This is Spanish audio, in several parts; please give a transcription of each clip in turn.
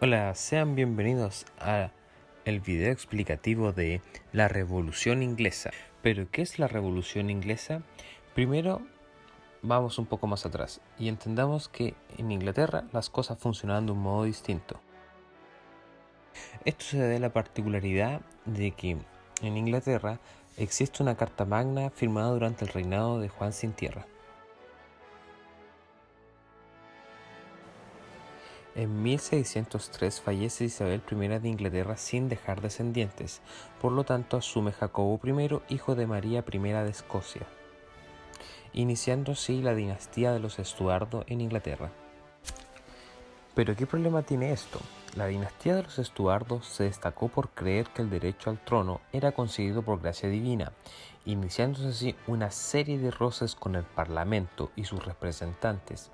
Hola, sean bienvenidos a el video explicativo de la Revolución Inglesa. ¿Pero qué es la Revolución Inglesa? Primero, vamos un poco más atrás y entendamos que en Inglaterra las cosas funcionaban de un modo distinto. Esto se debe a la particularidad de que en Inglaterra existe una Carta Magna firmada durante el reinado de Juan Sin Tierra. En 1603 fallece Isabel I de Inglaterra sin dejar descendientes, por lo tanto asume Jacobo I, hijo de María I de Escocia, iniciando así la dinastía de los Estuardo en Inglaterra. ¿Pero qué problema tiene esto? La dinastía de los Estuardo se destacó por creer que el derecho al trono era concedido por gracia divina, iniciándose así una serie de roces con el Parlamento y sus representantes,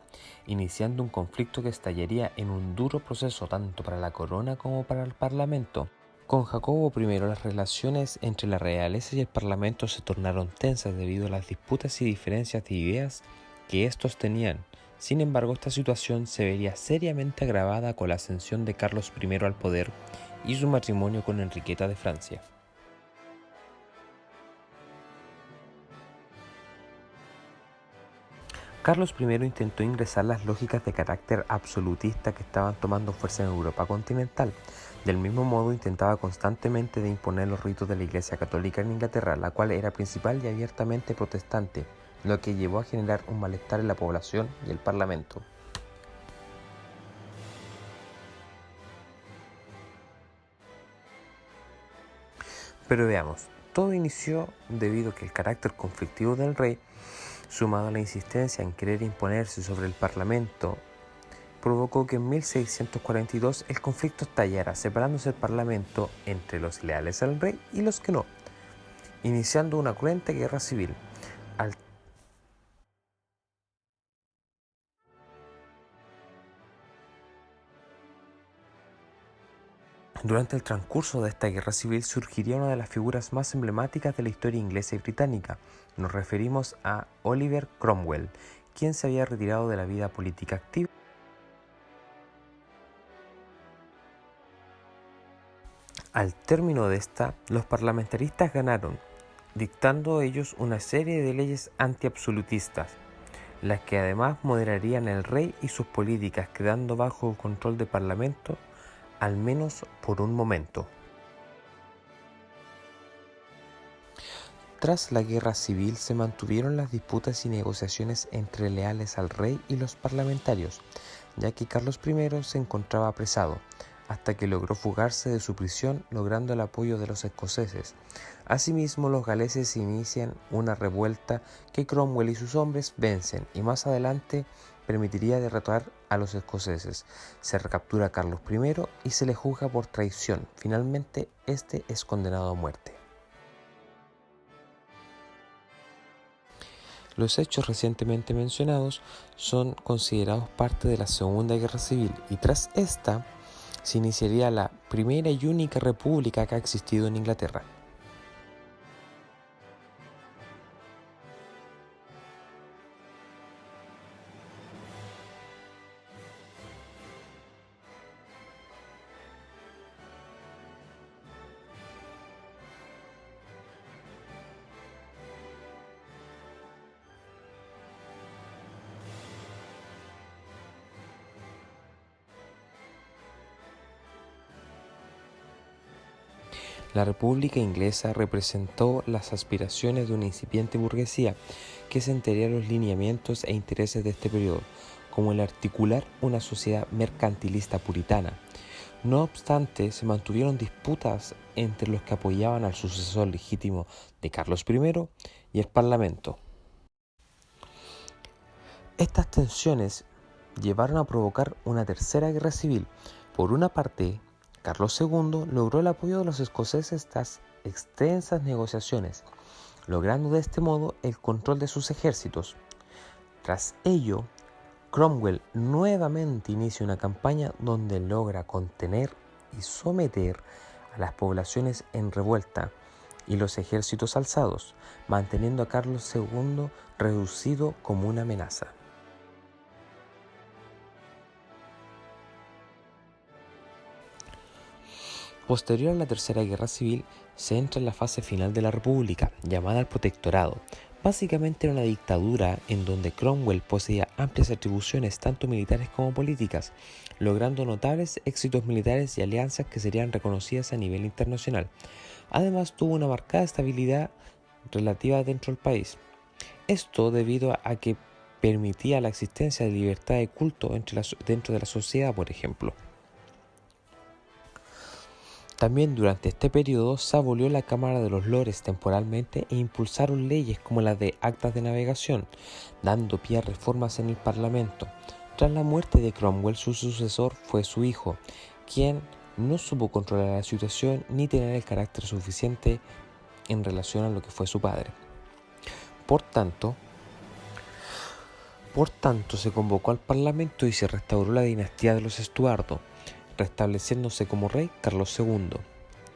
iniciando un conflicto que estallaría en un duro proceso tanto para la corona como para el Parlamento. Con Jacobo I las relaciones entre la realeza y el Parlamento se tornaron tensas debido a las disputas y diferencias de ideas que estos tenían. Sin embargo, esta situación se vería seriamente agravada con la ascensión de Carlos I al poder y su matrimonio con Enriqueta de Francia. Carlos I intentó ingresar las lógicas de carácter absolutista que estaban tomando fuerza en Europa continental. Del mismo modo, intentaba constantemente de imponer los ritos de la Iglesia Católica en Inglaterra, la cual era principal y abiertamente protestante, lo que llevó a generar un malestar en la población y el Parlamento. Pero veamos, todo inició debido a que el carácter conflictivo del rey, sumado a la insistencia en querer imponerse sobre el Parlamento, provocó que en 1642 el conflicto estallara, separándose el Parlamento entre los leales al rey y los que no, iniciando una cruenta guerra civil. Durante el transcurso de esta guerra civil surgiría una de las figuras más emblemáticas de la historia inglesa y británica. Nos referimos a Oliver Cromwell, quien se había retirado de la vida política activa. Al término de esta, los parlamentaristas ganaron, dictando ellos una serie de leyes antiabsolutistas, las que además moderarían al rey y sus políticas, quedando bajo el control del Parlamento, al menos por un momento. Tras la guerra civil se mantuvieron las disputas y negociaciones entre leales al rey y los parlamentarios, ya que Carlos I se encontraba apresado, hasta que logró fugarse de su prisión logrando el apoyo de los escoceses. Asimismo, los galeses inician una revuelta que Cromwell y sus hombres vencen y más adelante permitiría derrotar a los escoceses. Se recaptura a Carlos I y se le juzga por traición. Finalmente, este es condenado a muerte. Los hechos recientemente mencionados son considerados parte de la Segunda Guerra Civil y tras esta se iniciaría la primera y única república que ha existido en Inglaterra. La República Inglesa representó las aspiraciones de una incipiente burguesía que se enteraría los lineamientos e intereses de este periodo, como el articular una sociedad mercantilista puritana. No obstante, se mantuvieron disputas entre los que apoyaban al sucesor legítimo de Carlos I y el Parlamento. Estas tensiones llevaron a provocar una tercera guerra civil. Por una parte, Carlos II logró el apoyo de los escoceses tras extensas negociaciones, logrando de este modo el control de sus ejércitos. Tras ello, Cromwell nuevamente inicia una campaña donde logra contener y someter a las poblaciones en revuelta y los ejércitos alzados, manteniendo a Carlos II reducido como una amenaza. Posterior a la Tercera Guerra Civil, se entra en la fase final de la República, llamada el Protectorado. Básicamente era una dictadura en donde Cromwell poseía amplias atribuciones tanto militares como políticas, logrando notables éxitos militares y alianzas que serían reconocidas a nivel internacional. Además, tuvo una marcada estabilidad relativa dentro del país. Esto debido a que permitía la existencia de libertad de culto dentro de la sociedad, por ejemplo. También durante este periodo se abolió la Cámara de los Lores temporalmente e impulsaron leyes como las de actas de navegación, dando pie a reformas en el Parlamento. Tras la muerte de Cromwell, su sucesor fue su hijo, quien no supo controlar la situación ni tener el carácter suficiente en relación a lo que fue su padre. Por tanto, se convocó al Parlamento y se restauró la dinastía de los Estuardo, restableciéndose como rey Carlos II,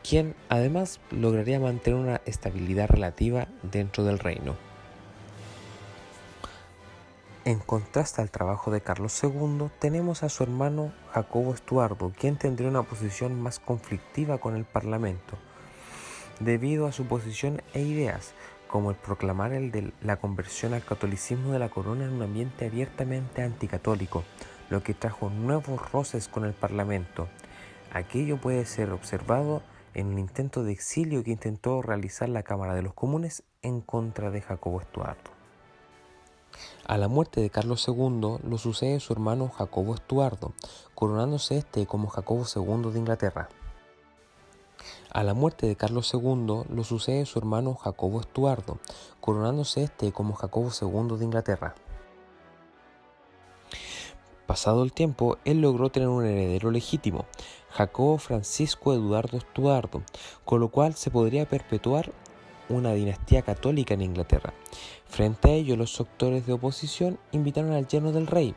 quien además lograría mantener una estabilidad relativa dentro del reino. En contraste al trabajo de Carlos II, tenemos a su hermano Jacobo Estuardo, quien tendría una posición más conflictiva con el Parlamento, debido a su posición e ideas, como el proclamar la conversión al catolicismo de la corona en un ambiente abiertamente anticatólico, lo que trajo nuevos roces con el Parlamento. Aquello puede ser observado en el intento de exilio que intentó realizar la Cámara de los Comunes en contra de Jacobo Estuardo. A la muerte de Carlos II lo sucede su hermano Jacobo Estuardo, coronándose este como Jacobo II de Inglaterra. A la muerte de Carlos II lo sucede su hermano Jacobo Estuardo, coronándose este como Jacobo II de Inglaterra. Pasado el tiempo, él logró tener un heredero legítimo, Jacobo Francisco Eduardo Estuardo, con lo cual se podría perpetuar una dinastía católica en Inglaterra. Frente a ello, los sectores de oposición invitaron al yerno del rey,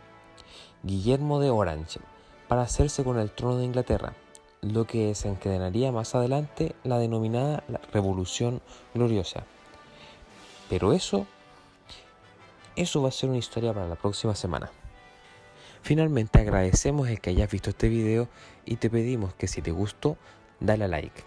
Guillermo de Orange, para hacerse con el trono de Inglaterra, lo que desencadenaría más adelante la denominada Revolución Gloriosa. Pero eso va a ser una historia para la próxima semana. Finalmente agradecemos el que hayas visto este video y te pedimos que si te gustó, dale a like.